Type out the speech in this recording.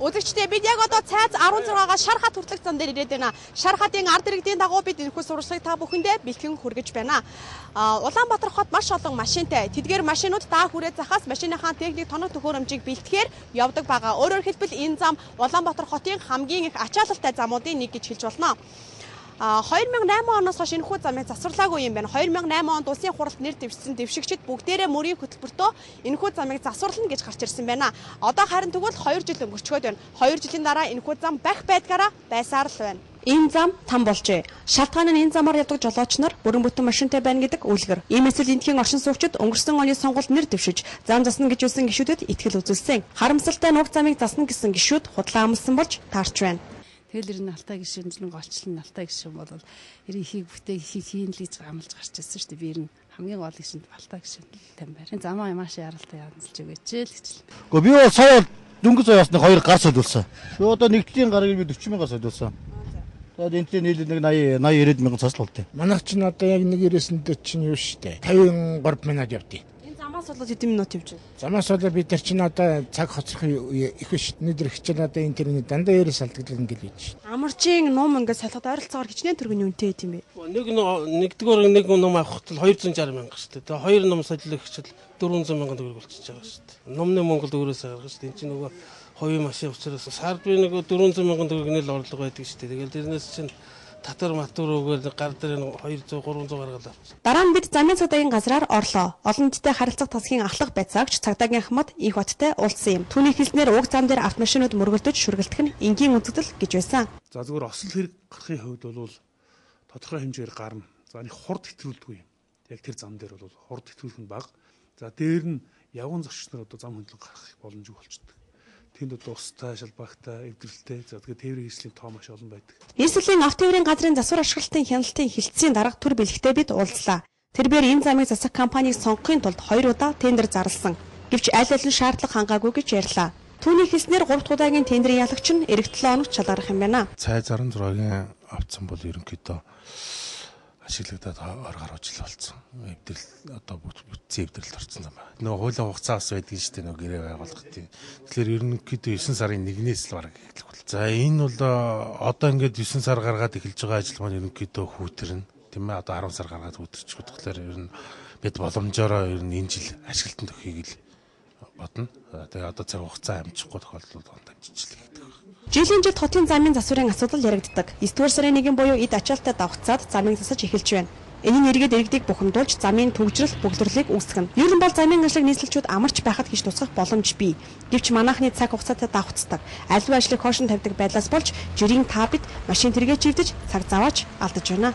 Үзэгчдээ бид яг одоо цайз 16-аас Шархат хүртэлх зам дээр ирээд байна. Шархатын ард иргэдийн дагуу бид энэхүү сурвалжлагыг та бүхэндээ бэлтгэн хүргэж байна. Улаанбаатар хот маш олон машинтай. Тэдгээр машинууд та хүрээд захаас машиныхаа техник тоног төхөөрөмжийг бэлтгэхээр явдаг байгаа. Өөрөөр хэлбэл энэ зам Улаанбаатар хотын хамгийн их ачаалалтай замуудын нэг гэж хэлж болно. 2008 оноос хойш энэхүү замыг засварлаагүй юм байна. 2008 онд улсын хуралд нэр дэвшсэн дэвшигчид бүгдээрээ мөрийн хөтөлбөртөө энэхүү замыг засварлана гэж гарч ирсэн байна. Одоо харин тэгвэл 2 жил өнгөрчгөөд байна. 2 жилийн дараа энэхүү зам байх байдгаараа байсаар л байна. Энэ зам там болжээ. Шалтгаан нь энэ замаар явдаг жолооч нар бүрэн бүтэн машинтай байна гэдэг үйлгэр. Иймээс л эндхийн оршин суугчид өнгөрсөн оны сонгуульд нэр дэвшиж, зам засна гэж үлсэн гишүүдэд итгэл үзүүлсэн. Харамсалтай нуух замыг засна гэсэн гишүүд худлаа амлсан болж таарч байна. Тэгэл ер нь алтай гишүүн зэн голчлон алтай гишүүн бол эрийнхийг бүтээ хийн л гэж амлаж гарч ирсэн шүү дээ. Би ер нь хамгийн гол гишүүнд алтай гишүүн тань байна. Замаа маш яралтай янзлж өгөөч л гэж. Гэхдээ би бол сая дөнгөж заяасны 2 гар солиулсан. Одоо нэгдлийн гарыг би 40 мянга солиулсан. Тэгээд энэтэй нийлээд 80 90 мянган цас болтой. Манайх чинь одоо яг 1.90-д чинь юу штэ 53 минут явдیں۔ Замаас болоод хэдэн минут явж байна? Замаас болоод бид нар чинь одоо цаг хоцрох их биш. Өнөөдөр хичээл одоо интернет дандаа ярил салдагдлал ингээл үйж шин. Амарчин ном ингээд салхад ойролцоогоор хичнээн төргөний үнэтэй юм бэ? Нэг ном авах хэл 260 мянга шүү дээ. Тэгээ 2 ном солилох хичээл 400 мянган төгрөг болчихж байгаа шүү дээ. Номны Монголд өөрөөсөө гаргаж шүү дээ. Энд чинь нөгөө хоёрын машин учраас сард би нэг 400 мянган төгрөгийн л орлого байдаг шүү дээ. Тэгэл тэрнээс чинь татвар матваруугаар гар дээр 200 300 гаргаад авчих. Дараа нь бид замын цагдаагийн газраар орлоо. Олон нийтэд харилцах тасгийн ахлах байцаагч цагдаагийн ахмад их баттай уулзсан юм. Түүний хэлснээр уг зам дээр автомашинууд мөргөлдөж шүргэлдэх нь энгийн үндэслэл гэж байсан. За зүгээр осол хэрэг гарахын хувьд бол тодорхой хэмжээр гарна. За нэг хурд хэтрүүлдэггүй юм. Яг тэр зам дээр бол хурд хэтрүүлэх нь бага. За дээр нь явган зочч нар одоо зам хөндлөн гарах боломжгүй болчихдог. Тэнд одоо устай, шалбаагтай, эвдрэлтэй. За тэгээд тээврийн хэслийн тоо маш олон байдаг. Эрсдлийн авто тээврийн газрын засвар ашиглалтын хяналтын хилцээний дарга төр бэлэгтээ бид уулзлаа. Тэрээр энэ замыг засах компанийг сонгохын тулд 2 удаа тендер зарласан. Гэвч аль алин шаардлага хангаагүй гэж ярьлаа. Түүний хэлснээр 3 дахь удаагийн тендерийн ялагч нь эх 7 хоног чалгарах юм байна. Цай 66-гийн авцсан бол ерөнхийдөө ашиглагдаад 20 гаруй жил болсон. Эвдрэл одоо бүтцийн эвдрэлд орсон юм байна. Нөгөө хуулийн хугацаа бас байдаг шүү дээ нөгөө гэрээ байгуулах тийм. Тэгэхээр ерөнхийдөө 9 сарын 1-ээс л бараг эхлэх бол. За энэ бол одоо ингээд 9 сар гаргаад эхэлж байгаа ажил маань ерөнхийдөө хүүтэрнэ. Тийм ээ одоо 10 сар гаргаад хүүтэрчих. Тэгэхээр ер нь бид боломжоор ер нь энэ жил ашиглалтанд өгөхийг л бодно. Тэгээ одоо цаг хугацаа амжихгүй тохиолдолд дамжиж л гэдэг. Жилийн жилд хотын замын засварын асуудал яригддаг. 9-р сарын 1-ний буюу эд ачаалттай давхцаад замыг засаж эхэлж байна. Энэ нь эргээд иргэдийг бухимдуулж замын төгжрөл бөгдлөрлийг үүсгэнэ. Ер нь бол замын ажлыг нийслэлчүүд амарч байхад гэж тусгах боломж бий. Гэвч манайхны цаг хугацаатай давхцдаг. Аливаа ажлыг хоошин тавьдаг байдлаас болж жирийн та бид машин тэргээ чивдэж цаг заваач алдаж байна.